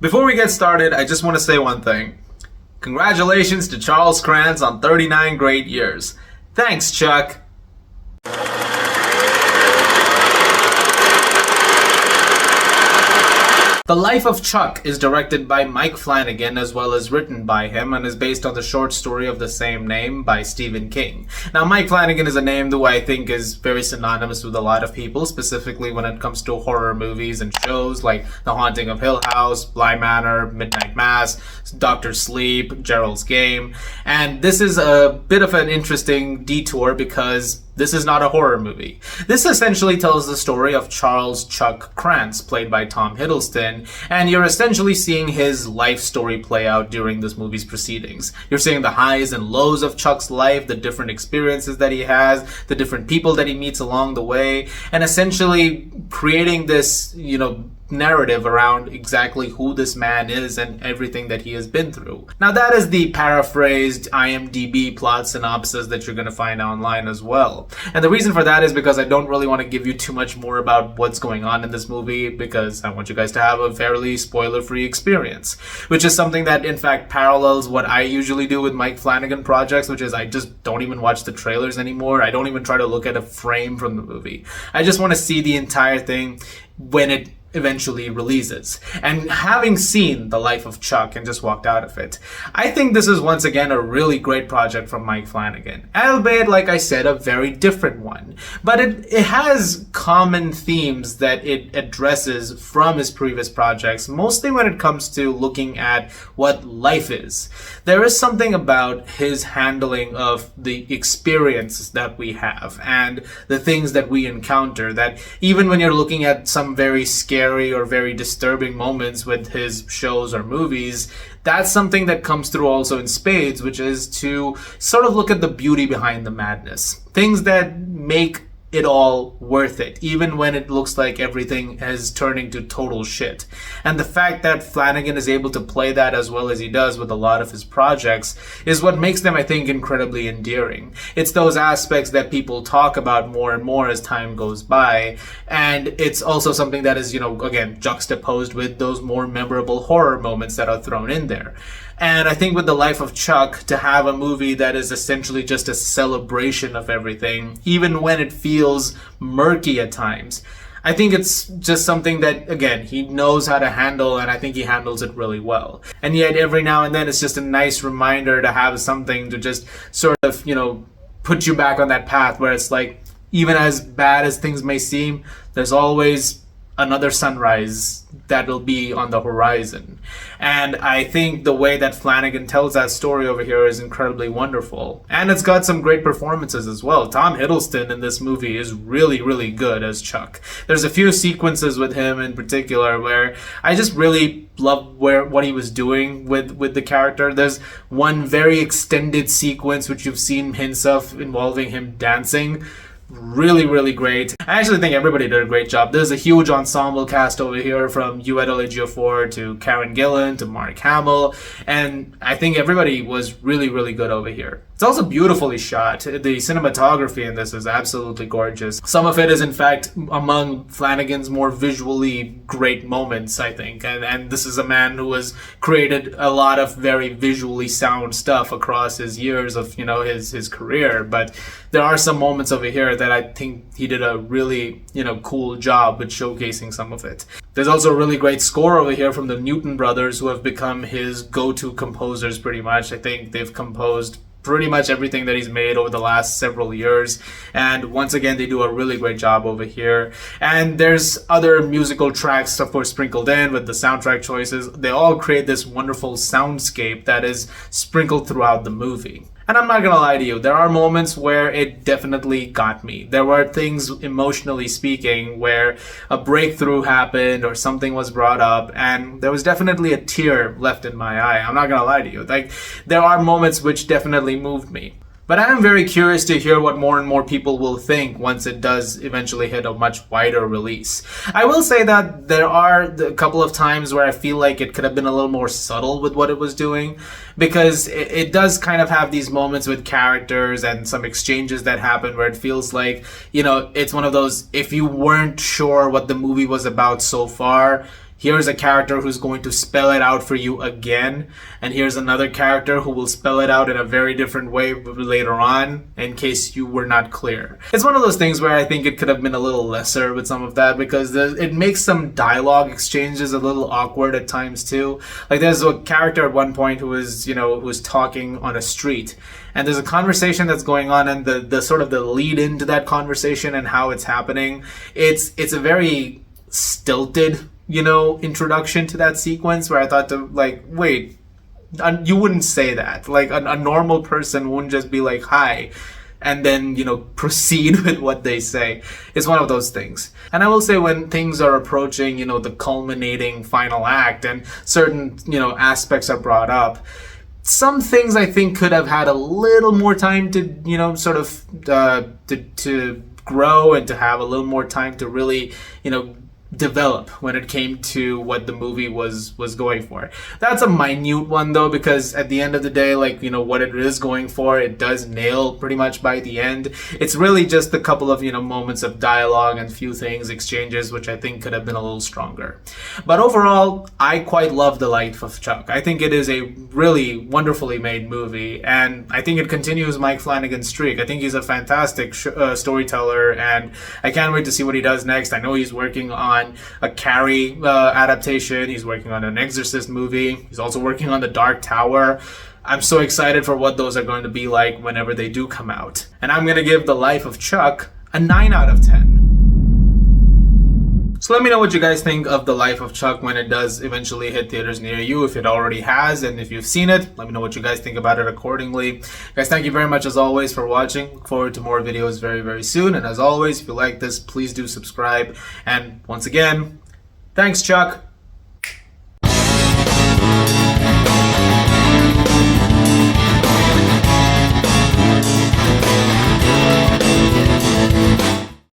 Before we get started, I just want to say one thing. Congratulations to Charles Krantz on 39 great years. Thanks, Chuck. The Life of Chuck is directed by Mike Flanagan as well as written by him and is based on the short story of the same name by Stephen King. Now, Mike Flanagan is a name who I think is very synonymous with a lot of people, specifically when it comes to horror movies and shows like The Haunting of Hill House, Bly Manor, Midnight Mass, Dr. Sleep, Gerald's Game. And this is a bit of an interesting detour because this is not a horror movie. This essentially tells the story of Charles Chuck Krantz, played by Tom Hiddleston, and you're essentially seeing his life story play out during this movie's proceedings. You're seeing the highs and lows of Chuck's life, the different experiences that he has, the different people that he meets along the way, and essentially creating this, narrative around exactly who this man is and everything that he has been through. Now, that is the paraphrased IMDb plot synopsis that you're going to find online as well. And the reason for that is because I don't really want to give you too much more about what's going on in this movie, because I want you guys to have a fairly spoiler-free experience, which is something that in fact parallels what I usually do with Mike Flanagan projects, which is I just don't even watch the trailers anymore. I don't even try to look at a frame from the movie. I just want to see the entire thing when it eventually releases. And having seen The Life of Chuck and just walked out of it, I think this is once again a really great project from Mike Flanagan. Albeit, like I said, a very different one. But it has common themes that it addresses from his previous projects, mostly when it comes to looking at what life is. There is something about his handling of the experiences that we have and the things that we encounter that even when you're looking at some very scary or very disturbing moments with his shows or movies, that's something that comes through also in spades, which is to sort of look at the beauty behind the madness. Things that make it all worth it, even when it looks like everything is turning to total shit. And the fact that Flanagan is able to play that as well as he does with a lot of his projects is what makes them, I think, incredibly endearing. It's those aspects that people talk about more and more as time goes by, and it's also something that is, again, juxtaposed with those more memorable horror moments that are thrown in there. And I think with The Life of Chuck, to have a movie that is essentially just a celebration of everything, even when it feels murky at times, I think it's just something that, again, he knows how to handle, and I think he handles it really well. And yet every now and then it's just a nice reminder to have something to just sort of, put you back on that path where it's like, even as bad as things may seem, there's always another sunrise that'll be on the horizon. And I think the way that Flanagan tells that story over here is incredibly wonderful. And it's got some great performances as well. Tom Hiddleston in this movie is really, really good as Chuck. There's a few sequences with him in particular where I just really love what he was doing with the character. There's one very extended sequence which you've seen hints of involving him dancing. Really, really great. I actually think everybody did a great job. There's a huge ensemble cast over here, from Ueda Ejiofor to Karen Gillan to Mark Hamill, and I think everybody was really, really good over here. It's also beautifully shot. The cinematography in this is absolutely gorgeous. Some of it is, in fact, among Flanagan's more visually great moments, I think. And this is a man who has created a lot of very visually sound stuff across his years of, his career. But there are some moments over here that I think he did a really, cool job with showcasing some of it. There's also a really great score over here from the Newton brothers, who have become his go-to composers pretty much. I think they've composed pretty much everything that he's made over the last several years, and once again they do a really great job over here. And there's other musical tracks, of course, sprinkled in with the soundtrack choices. They all create this wonderful soundscape that is sprinkled throughout the movie. And I'm not gonna lie to you, there are moments where it definitely got me. There were things, emotionally speaking, where a breakthrough happened or something was brought up, and there was definitely a tear left in my eye. I'm not gonna lie to you. There are moments which definitely moved me. But I am very curious to hear what more and more people will think once it does eventually hit a much wider release. I will say that there are a couple of times where I feel like it could have been a little more subtle with what it was doing, because it does kind of have these moments with characters and some exchanges that happen where it feels like, it's one of those, if you weren't sure what the movie was about so far, here's a character who's going to spell it out for you again, and here's another character who will spell it out in a very different way later on, in case you were not clear. It's one of those things where I think it could have been a little lesser with some of that, because it makes some dialogue exchanges a little awkward at times too. Like there's a character at one point who was talking on a street, and there's a conversation that's going on, and the sort of the lead into that conversation and how it's happening, it's a very stilted introduction to that sequence, where I thought wait, you wouldn't say that. Like a normal person wouldn't just be like, hi, and then proceed with what they say. It's one of those things. And I will say, when things are approaching the culminating final act, and certain aspects are brought up, some things I think could have had a little more time to sort of to grow, and to have a little more time to really develop when it came to what the movie was going for. That's a minute one though, because at the end of the day, what it is going for, it does nail pretty much by the end. It's really just a couple of moments of dialogue and few things, exchanges, which I think could have been a little stronger. But overall, I quite love The Life of Chuck. I think it is a really wonderfully made movie, and I think it continues Mike Flanagan's streak. I think he's a fantastic storyteller, and I can't wait to see what he does next. I know he's working on a Carrie adaptation. He's working on an Exorcist movie. He's also working on The Dark Tower. I'm so excited for what those are going to be like whenever they do come out. And I'm going to give The Life of Chuck a 9 out of 10. So let me know what you guys think of The Life of Chuck when it does eventually hit theaters near you, if it already has, and if you've seen it. Let me know what you guys think about it accordingly. Guys, thank you very much as always for watching. Look forward to more videos very, very soon. And as always, if you like this, please do subscribe. And once again, thanks, Chuck.